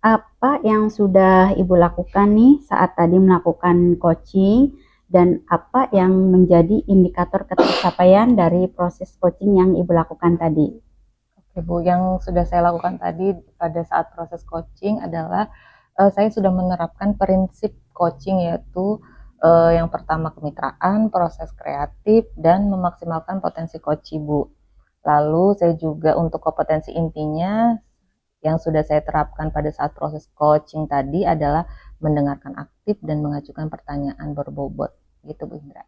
apa yang sudah Ibu lakukan nih saat tadi melakukan coaching, dan apa yang menjadi indikator ketercapaian dari proses coaching yang Ibu lakukan tadi? Ibu, yang sudah saya lakukan tadi pada saat proses coaching adalah saya sudah menerapkan prinsip coaching, yaitu yang pertama kemitraan, proses kreatif, dan memaksimalkan potensi coach Ibu. Lalu saya juga untuk kompetensi intinya Yang sudah saya terapkan pada saat proses coaching tadi adalah mendengarkan aktif dan mengajukan pertanyaan berbobot. Gitu Bu Indra.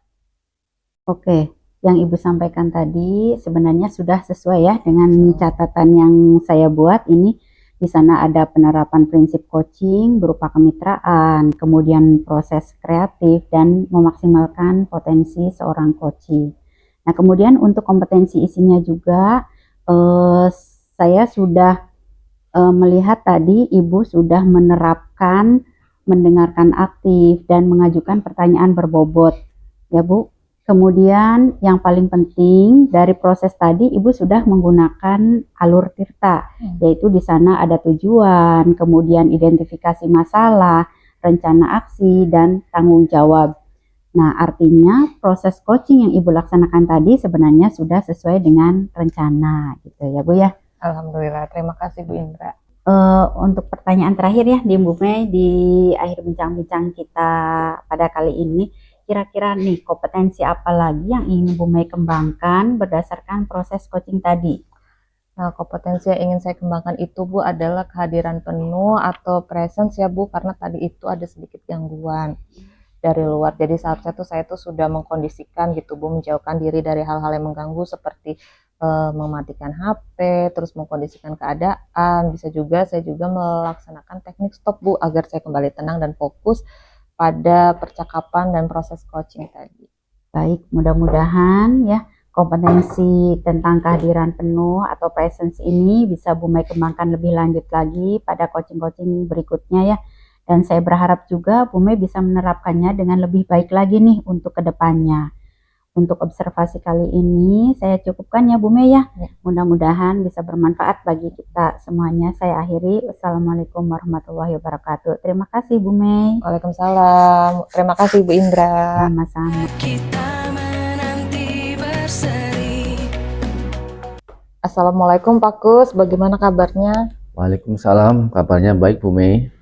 Oke, yang Ibu sampaikan tadi sebenarnya sudah sesuai ya dengan catatan yang saya buat ini. Di sana ada penerapan prinsip coaching berupa kemitraan, kemudian proses kreatif dan memaksimalkan potensi seorang coaching. Nah, kemudian untuk kompetensi isinya juga saya sudah melihat tadi Ibu sudah menerapkan mendengarkan aktif dan mengajukan pertanyaan berbobot. Ya, Bu. Kemudian yang paling penting dari proses tadi Ibu sudah menggunakan alur tirta, yaitu di sana ada tujuan, kemudian identifikasi masalah, rencana aksi, dan tanggung jawab. Nah, artinya proses coaching yang Ibu laksanakan tadi sebenarnya sudah sesuai dengan rencana gitu ya Bu ya. Alhamdulillah, terima kasih Bu Indra. Untuk pertanyaan terakhir ya di Bu Mei di akhir bincang-bincang kita pada kali ini, kira-kira nih kompetensi apa lagi yang ingin Bu Mei kembangkan berdasarkan proses coaching tadi? Nah, kompetensi yang ingin saya kembangkan itu Bu adalah kehadiran penuh atau presence ya Bu, karena tadi itu ada sedikit gangguan dari luar. Jadi seharusnya tuh saya tuh sudah mengkondisikan gitu Bu, menjauhkan diri dari hal-hal yang mengganggu seperti mematikan HP, terus mengkondisikan keadaan. Bisa juga saya juga melaksanakan teknik stop Bu, agar saya kembali tenang dan fokus pada percakapan dan proses coaching tadi. Baik, mudah-mudahan ya kompetensi tentang kehadiran penuh atau presence ini bisa Bu Mei kembangkan lebih lanjut lagi pada coaching-coaching berikutnya ya. Dan saya berharap juga Bu Mei bisa menerapkannya dengan lebih baik lagi nih untuk kedepannya. Untuk observasi kali ini saya cukupkan ya Bu Mei ya. Mudah-mudahan bisa bermanfaat bagi kita semuanya. Saya akhiri. Wassalamualaikum warahmatullahi wabarakatuh. Terima kasih Bu Mei. Waalaikumsalam. Terima kasih Bu Indra. Sama-sama. Assalamualaikum Pak Kus, bagaimana kabarnya? Waalaikumsalam, kabarnya baik Bu Mei.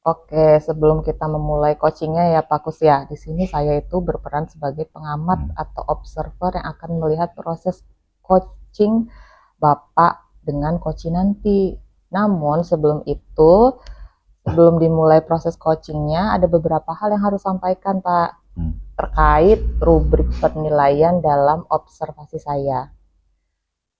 Oke, sebelum kita memulai coachingnya ya Pak Kus ya, di sini saya itu berperan sebagai pengamat atau observer yang akan melihat proses coaching Bapak dengan coaching nanti. Namun sebelum itu, sebelum dimulai proses coachingnya, ada beberapa hal yang harus sampaikan Pak, terkait rubrik penilaian dalam observasi saya.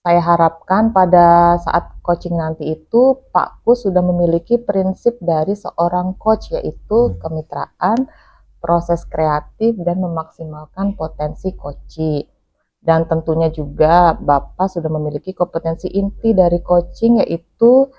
Saya harapkan pada saat coaching nanti itu Pak Kus sudah memiliki prinsip dari seorang coach, yaitu kemitraan, proses kreatif, dan memaksimalkan potensi coaching. Dan tentunya juga Bapak sudah memiliki kompetensi inti dari coaching, yaitu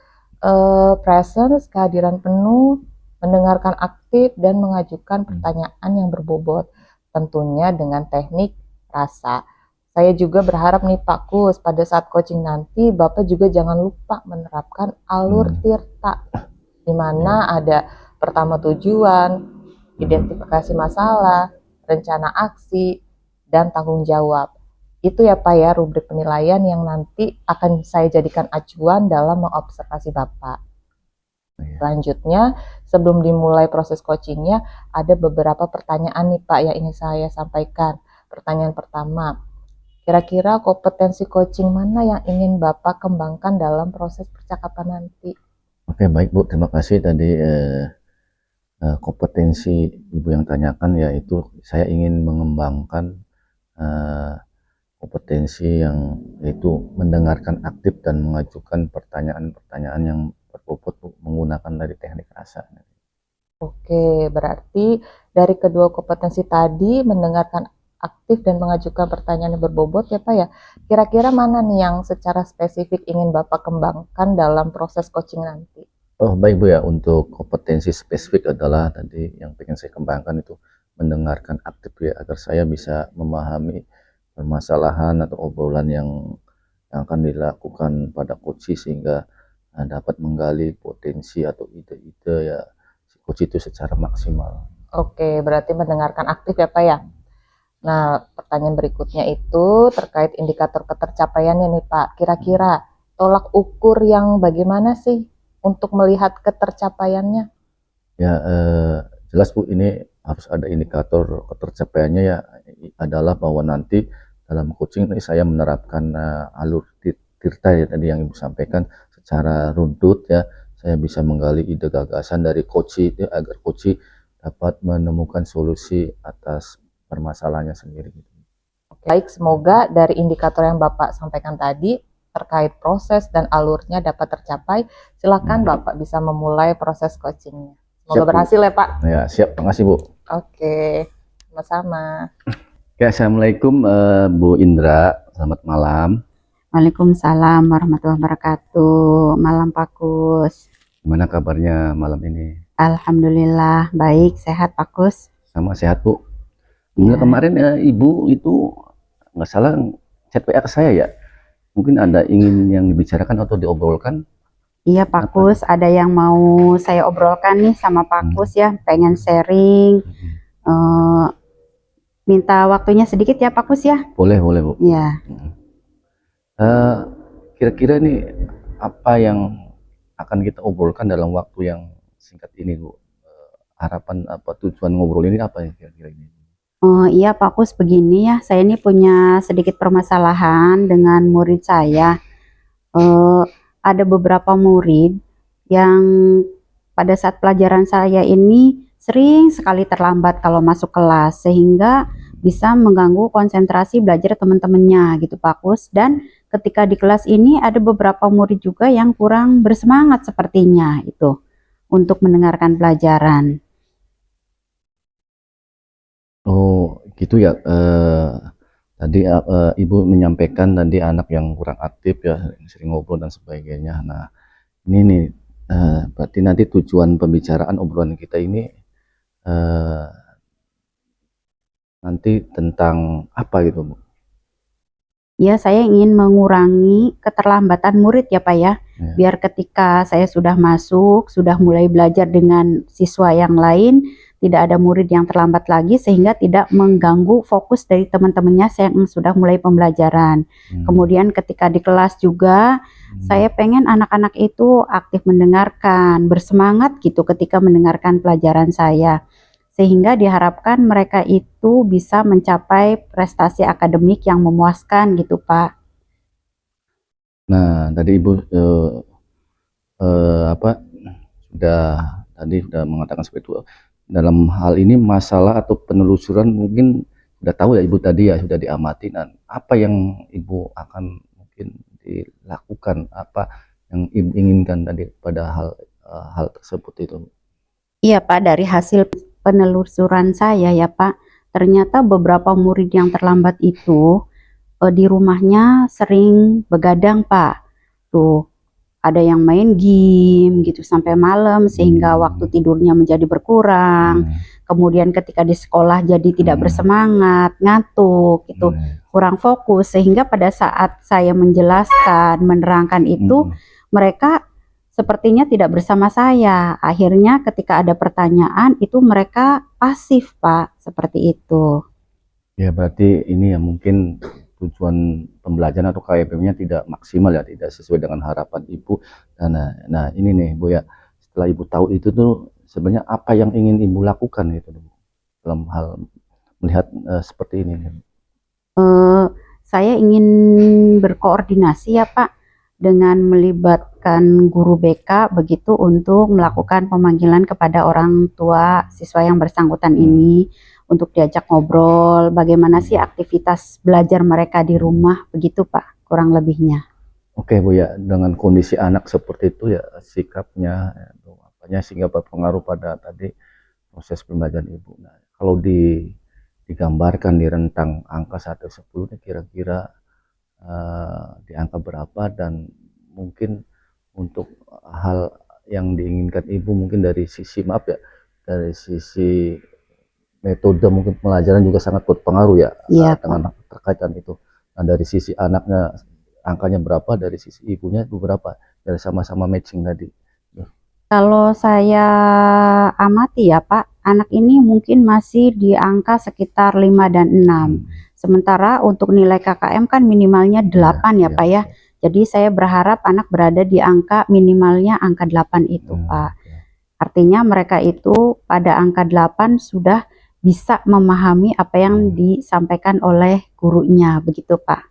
presence, kehadiran penuh, mendengarkan aktif, dan mengajukan pertanyaan yang berbobot, tentunya dengan teknik rasa. Saya juga berharap nih Pak Kus, pada saat coaching nanti Bapak juga jangan lupa menerapkan alur tirta, di mana ada pertama tujuan, identifikasi masalah, rencana aksi, dan tanggung jawab. Itu ya Pak ya, rubrik penilaian yang nanti akan saya jadikan acuan dalam mengobservasi Bapak. Selanjutnya, sebelum dimulai proses coachingnya, ada beberapa pertanyaan nih Pak yang ingin saya sampaikan. Pertanyaan pertama, kira-kira kompetensi coaching mana yang ingin Bapak kembangkan dalam proses percakapan nanti? Oke, baik Bu, terima kasih tadi kompetensi Ibu yang tanyakan, yaitu saya ingin mengembangkan kompetensi yang yaitu mendengarkan aktif dan mengajukan pertanyaan-pertanyaan yang berbobot Bu, menggunakan dari teknik rasa. Oke, berarti dari kedua kompetensi tadi, mendengarkan aktif dan mengajukan pertanyaan yang berbobot ya Pak ya. Kira-kira mana nih yang secara spesifik ingin Bapak kembangkan dalam proses coaching nanti? Oh baik Bu ya, untuk kompetensi spesifik adalah tadi yang ingin saya kembangkan itu mendengarkan aktif ya, agar saya bisa memahami permasalahan atau obrolan yang akan dilakukan pada coach, sehingga dapat menggali potensi atau ide-ide ya si coach itu secara maksimal. Oke, berarti mendengarkan aktif ya Pak ya. Nah, pertanyaan berikutnya itu terkait indikator ketercapaiannya nih Pak. Kira-kira tolak ukur yang bagaimana sih untuk melihat ketercapaiannya? Ya jelas Bu, ini harus ada indikator ketercapaiannya ya, adalah bahwa nanti dalam coaching ini saya menerapkan alur tirta ya tadi yang Ibu sampaikan secara runtut ya, saya bisa menggali ide gagasan dari coach ya, agar coach dapat menemukan solusi atas permasalahannya sendiri gitu. Baik, semoga dari indikator yang Bapak sampaikan tadi terkait proses dan alurnya dapat tercapai. Silakan Bapak bisa memulai proses coachingnya. Semoga Siap, Bu. berhasil ya Pak. Ya, siap. Makasih, Bu. Oke, sama-sama. Oke, Assalamualaikum Bu Indra. Selamat malam. Waalaikumsalam warahmatullahi wabarakatuh. Malam Pak Kus. Gimana kabarnya malam ini? Alhamdulillah baik, sehat Pak Kus. Sama sehat, Bu. Alhamdulillah, Ya. kemarin Ibu itu nggak salah chat WA ke saya ya. Mungkin ada ingin yang dibicarakan atau diobrolkan. Iya Pak Apa? Kus, ada yang mau saya obrolkan nih sama Pak Kus ya, pengen sharing. Minta waktunya sedikit ya Pak Kus ya. Boleh, Bu. Iya. Kira-kira nih apa yang akan kita obrolkan dalam waktu yang singkat ini, Bu? Harapan apa tujuan ngobrol ini apa ya kira-kira ini? Iya Pak Kus, begini ya, saya ini punya sedikit permasalahan dengan murid saya. Ada beberapa murid yang pada saat pelajaran saya ini sering sekali terlambat kalau masuk kelas, sehingga bisa mengganggu konsentrasi belajar teman-temannya gitu Pak Kus. Dan ketika di kelas ini ada beberapa murid juga yang kurang bersemangat sepertinya itu untuk mendengarkan pelajaran. Oh, gitu ya. Tadi Ibu menyampaikan tadi anak yang kurang aktif ya, sering ngobrol dan sebagainya. Nah, ini nih berarti nanti tujuan pembicaraan obrolan kita ini nanti tentang apa gitu, Bu? Ya, saya ingin mengurangi keterlambatan murid ya Pak ya. Ya. Biar ketika saya sudah masuk, sudah mulai belajar dengan siswa yang lain, tidak ada murid yang terlambat lagi sehingga tidak mengganggu fokus dari teman-temannya yang sudah mulai pembelajaran. Kemudian ketika di kelas juga, saya pengen anak-anak itu aktif mendengarkan, bersemangat gitu ketika mendengarkan pelajaran saya. Sehingga diharapkan mereka itu bisa mencapai prestasi akademik yang memuaskan gitu Pak. Nah, tadi Ibu sudah mengatakan seperti itu. Dalam hal ini masalah atau penelusuran mungkin sudah tahu ya Ibu tadi ya, sudah diamati. Dan apa yang Ibu akan mungkin dilakukan, apa yang Ibu inginkan tadi pada hal tersebut itu? Iya Pak, dari hasil penelusuran saya ya Pak, ternyata beberapa murid yang terlambat itu di rumahnya sering begadang Pak. Tuh, ada yang main game gitu sampai malam sehingga waktu tidurnya menjadi berkurang. Kemudian ketika di sekolah jadi tidak bersemangat, ngantuk gitu, kurang fokus, sehingga pada saat saya menjelaskan, menerangkan itu mereka sepertinya tidak bersama saya. Akhirnya ketika ada pertanyaan itu mereka pasif Pak, seperti itu. Ya, berarti ini ya mungkin tujuan pembelajaran atau KPM-nya tidak maksimal ya, tidak sesuai dengan harapan Ibu. Nah ini nih Bu ya, setelah Ibu tahu itu tuh sebenarnya apa yang ingin Ibu lakukan gitu dalam hal melihat seperti ini. Saya ingin berkoordinasi ya Pak dengan melibatkan guru BK begitu untuk melakukan pemanggilan kepada orang tua siswa yang bersangkutan ini untuk diajak ngobrol bagaimana sih aktivitas belajar mereka di rumah begitu Pak, kurang lebihnya. Oke Bu ya, dengan kondisi anak seperti itu ya sikapnya apanya sehingga berpengaruh pada tadi proses pembelajaran Ibu. Nah, kalau digambarkan di rentang angka 1-10 kira-kira di angka berapa, dan mungkin untuk hal yang diinginkan Ibu mungkin dari sisi dari sisi metode mungkin pelajaran juga sangat berpengaruh ya, dengan terkaitan itu. Nah, dari sisi anaknya angkanya berapa, dari sisi ibunya itu berapa, dari sama-sama matching tadi. Kalau saya amati ya Pak, anak ini mungkin masih di angka sekitar 5 dan 6. Sementara untuk nilai KKM kan minimalnya 8 ya Pak ya. Jadi saya berharap anak berada di angka minimalnya angka 8 itu Pak. Artinya mereka itu pada angka 8 sudah bisa memahami apa yang disampaikan oleh gurunya, begitu Pak.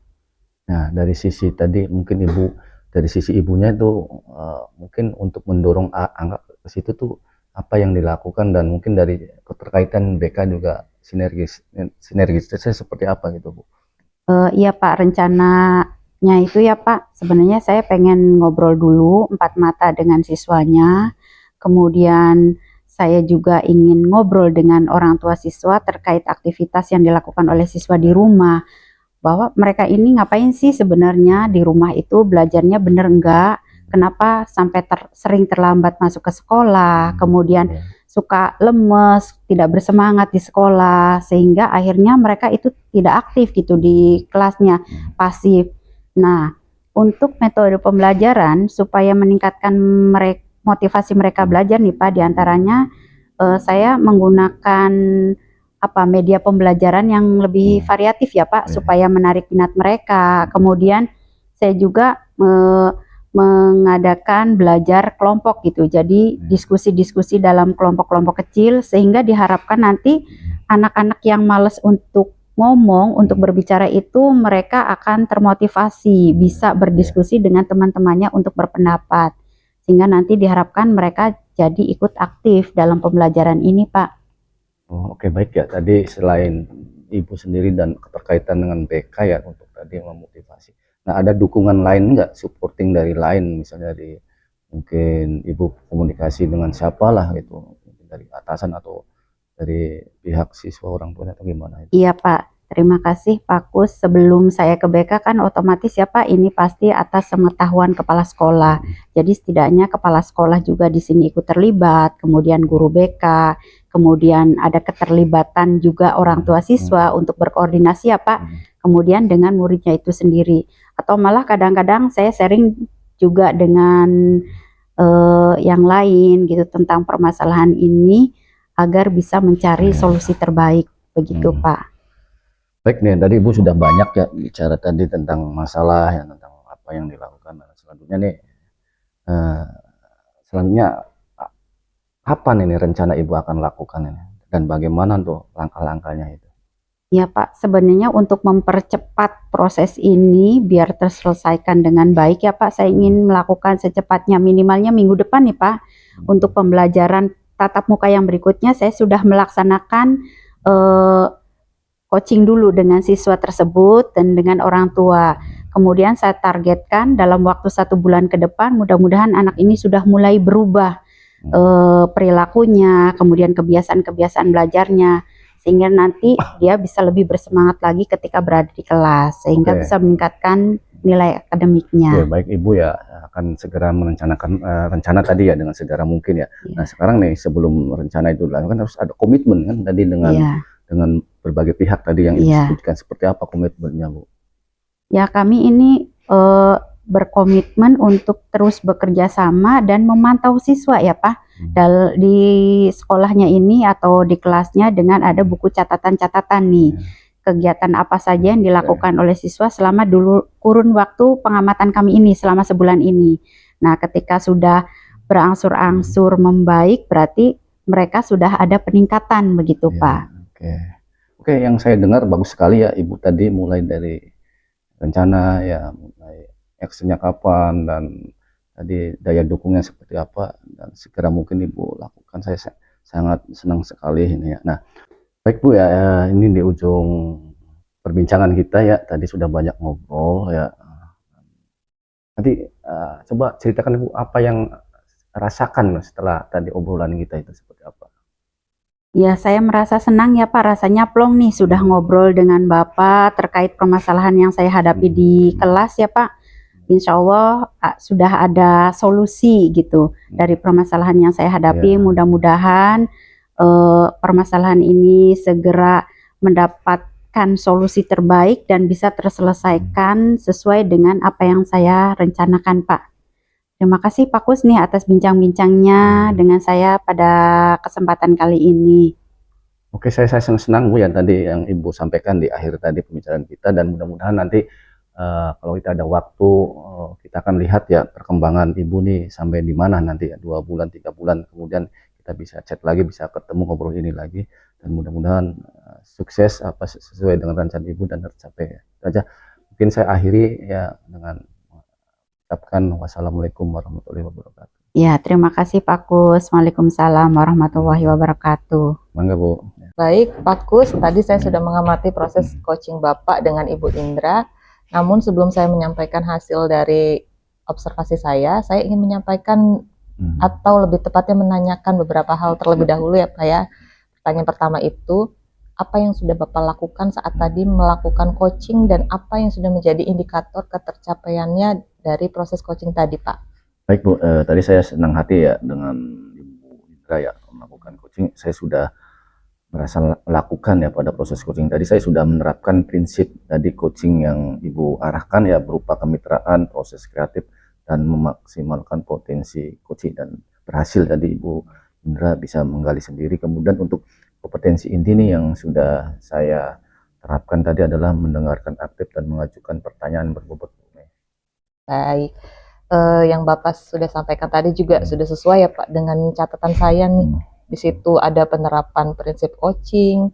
Nah, dari sisi tadi mungkin Ibu dari sisi ibunya itu mungkin untuk mendorong angka ke situ tuh apa yang dilakukan, dan mungkin dari keterkaitan BK juga sinergisnya seperti apa gitu Bu? Iya Pak, rencananya itu ya Pak, sebenarnya saya pengen ngobrol dulu empat mata dengan siswanya, kemudian saya juga ingin ngobrol dengan orang tua siswa terkait aktivitas yang dilakukan oleh siswa di rumah, bahwa mereka ini ngapain sih sebenarnya di rumah itu, belajarnya bener enggak, kenapa sampai sering terlambat masuk ke sekolah, kemudian Ya. suka lemes, tidak bersemangat di sekolah, sehingga akhirnya mereka itu tidak aktif gitu di kelasnya, pasif. Nah, untuk metode pembelajaran supaya meningkatkan motivasi mereka belajar nih Pak, diantaranya saya menggunakan media pembelajaran yang lebih variatif ya Pak, supaya menarik minat mereka. Kemudian saya juga mengadakan belajar kelompok gitu. Jadi diskusi-diskusi dalam kelompok-kelompok kecil, sehingga diharapkan nanti anak-anak yang males untuk ngomong, untuk berbicara itu mereka akan termotivasi, bisa berdiskusi dengan teman-temannya untuk berpendapat. Sehingga nanti diharapkan mereka jadi ikut aktif dalam pembelajaran ini Pak. Oh, oke, baik ya. Tadi selain ibu sendiri dan keterkaitan dengan BK ya untuk tadi memotivasi. Nah, ada dukungan lain nggak, supporting dari lain, misalnya dari mungkin ibu komunikasi dengan siapalah gitu, mungkin dari atasan atau dari pihak siswa orang tuanya atau gimana itu? Iya Pak, terima kasih Pak Kus. Sebelum saya ke BK kan otomatis ya Pak, ini pasti atas pengetahuan kepala sekolah. Jadi setidaknya kepala sekolah juga di sini ikut terlibat, kemudian guru BK, kemudian ada keterlibatan juga orang tua siswa untuk berkoordinasi ya Pak, kemudian dengan muridnya itu sendiri. Atau malah kadang-kadang saya sharing juga dengan yang lain gitu tentang permasalahan ini, agar bisa mencari solusi terbaik. Begitu Pak. Baik nih, tadi Ibu sudah banyak ya bicara tadi tentang masalah ya, tentang apa yang dilakukan. Nah, selanjutnya nih, eh, selanjutnya kapan ini rencana Ibu akan lakukan ini, dan bagaimana tuh langkah-langkahnya itu? Ya Pak, sebenarnya untuk mempercepat proses ini biar terselesaikan dengan baik ya Pak, saya ingin melakukan secepatnya, minimalnya minggu depan nih Pak. Untuk pembelajaran tatap muka yang berikutnya saya sudah melaksanakan coaching dulu dengan siswa tersebut dan dengan orang tua. Kemudian saya targetkan dalam waktu 1 bulan ke depan, mudah-mudahan anak ini sudah mulai berubah perilakunya, kemudian kebiasaan-kebiasaan belajarnya, sehingga nanti dia bisa lebih bersemangat lagi ketika berada di kelas, sehingga Oke. bisa meningkatkan nilai akademiknya. Ya, baik Ibu ya, akan segera merencanakan rencana tadi ya dengan segera mungkin ya. Nah, sekarang nih sebelum rencana itu dilakukan harus ada komitmen kan tadi dengan berbagai pihak tadi yang Ibu sebutkan. Seperti apa komitmennya Bu? Ya, kami ini berkomitmen untuk terus bekerja sama dan memantau siswa ya Pak, di sekolahnya ini atau di kelasnya, dengan ada buku catatan-catatan nih, kegiatan apa saja yang dilakukan oleh siswa selama kurun waktu pengamatan kami ini selama sebulan ini. Nah, ketika sudah berangsur-angsur membaik, berarti mereka sudah ada peningkatan begitu Pak. Oke, yang saya dengar bagus sekali ya Ibu tadi, mulai dari rencana ya, mulai actionnya kapan, dan tadi daya dukungnya seperti apa, dan segera mungkin Ibu lakukan. Saya sangat senang sekali ini ya. Nah, baik Bu ya, ini di ujung perbincangan kita ya, tadi sudah banyak ngobrol ya. Nanti coba ceritakan Ibu apa yang rasakan setelah tadi obrolan kita itu seperti apa? Ya, saya merasa senang ya Pak, rasanya plong nih sudah ngobrol dengan Bapak terkait permasalahan yang saya hadapi di kelas ya Pak. Insya Allah sudah ada solusi gitu dari permasalahan yang saya hadapi. Mudah-mudahan permasalahan ini segera mendapatkan solusi terbaik dan bisa terselesaikan sesuai dengan apa yang saya rencanakan Pak. Terima kasih Pak Kus nih atas bincang-bincangnya dengan saya pada kesempatan kali ini. Oke, saya senang Bu ya tadi yang Ibu sampaikan di akhir tadi pembicaraan kita, dan mudah-mudahan nanti kalau kita ada waktu kita akan lihat ya perkembangan Ibu nih sampai di mana nanti ya, 2 bulan 3 bulan kemudian kita bisa chat lagi, bisa ketemu, ngobrol ini lagi, dan mudah-mudahan sukses apa sesuai dengan rencana Ibu dan tercapai ya. Itu aja. Mungkin saya akhiri ya dengan ucapkan wassalamualaikum warahmatullahi wabarakatuh. Ya, terima kasih Pak Kus. Waalaikumsalam warahmatullahi wabarakatuh. Mangga Bu. Baik, Pak Kus, tadi saya sudah mengamati proses coaching Bapak dengan Ibu Indra. Namun sebelum saya menyampaikan hasil dari observasi saya ingin menyampaikan atau lebih tepatnya menanyakan beberapa hal terlebih dahulu ya Pak ya. Pertanyaan pertama itu, apa yang sudah Bapak lakukan saat tadi melakukan coaching dan apa yang sudah menjadi indikator ketercapaiannya dari proses coaching tadi Pak? Baik Bu, tadi saya senang hati ya dengan Ibu Indra ya melakukan coaching. Saya sudah merasa lakukan ya pada proses coaching tadi. Saya sudah menerapkan prinsip tadi coaching yang Ibu arahkan ya, berupa kemitraan, proses kreatif, dan memaksimalkan potensi coaching, dan berhasil tadi Ibu Indra bisa menggali sendiri. Kemudian untuk kompetensi inti nih yang sudah saya terapkan tadi adalah mendengarkan aktif dan mengajukan pertanyaan berbobot. Baik, yang Bapak sudah sampaikan tadi juga sudah sesuai ya Pak dengan catatan saya nih. Di situ ada penerapan prinsip coaching,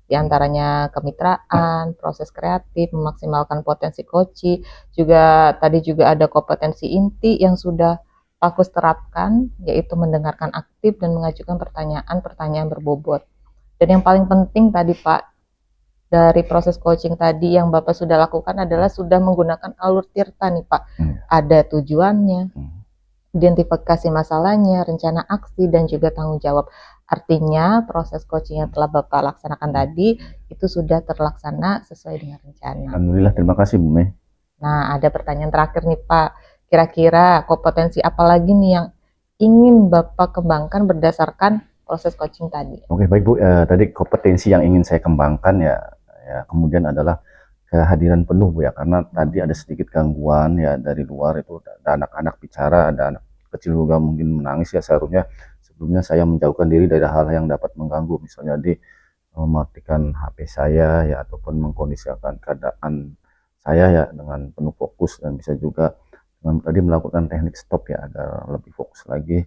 diantaranya kemitraan, proses kreatif, memaksimalkan potensi coaching, juga tadi juga ada kompetensi inti yang sudah Pak Kus terapkan, yaitu mendengarkan aktif dan mengajukan pertanyaan-pertanyaan berbobot. Dan yang paling penting tadi Pak, dari proses coaching tadi yang Bapak sudah lakukan adalah sudah menggunakan alur tirta nih Pak. Ada tujuannya, identifikasi masalahnya, rencana aksi, dan juga tanggung jawab. Artinya proses coaching yang telah Bapak laksanakan tadi itu sudah terlaksana sesuai dengan rencana. Alhamdulillah, terima kasih Bu Mei. Nah, ada pertanyaan terakhir nih Pak. Kira-kira kompetensi apa lagi nih yang ingin Bapak kembangkan berdasarkan proses coaching tadi? Oke, baik Bu. Tadi kompetensi yang ingin saya kembangkan ya kemudian adalah kehadiran penuh Bu ya, karena tadi ada sedikit gangguan ya dari luar, itu ada anak-anak bicara, ada anak kecil juga mungkin menangis ya. Seharusnya sebelumnya saya menjauhkan diri dari hal yang dapat mengganggu, misalnya mematikan HP saya ya, ataupun mengkondisikan keadaan saya ya dengan penuh fokus, dan bisa juga dengan tadi melakukan teknik stop ya agar lebih fokus lagi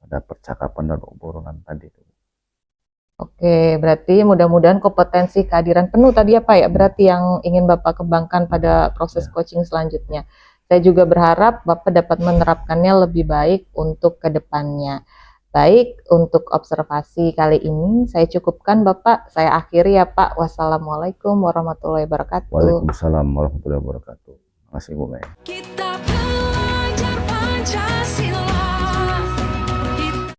pada percakapan dan obrolan tadi. Oke, berarti mudah-mudahan kompetensi kehadiran penuh tadi ya Pak ya, berarti yang ingin Bapak kembangkan pada proses coaching selanjutnya. Saya juga berharap Bapak dapat menerapkannya lebih baik untuk kedepannya. Baik, untuk observasi kali ini saya cukupkan Bapak, saya akhiri ya Pak. Wassalamualaikum warahmatullahi wabarakatuh. Waalaikumsalam warahmatullahi wabarakatuh. Terima kasih Bu Mei. Kita belajar Pancasila.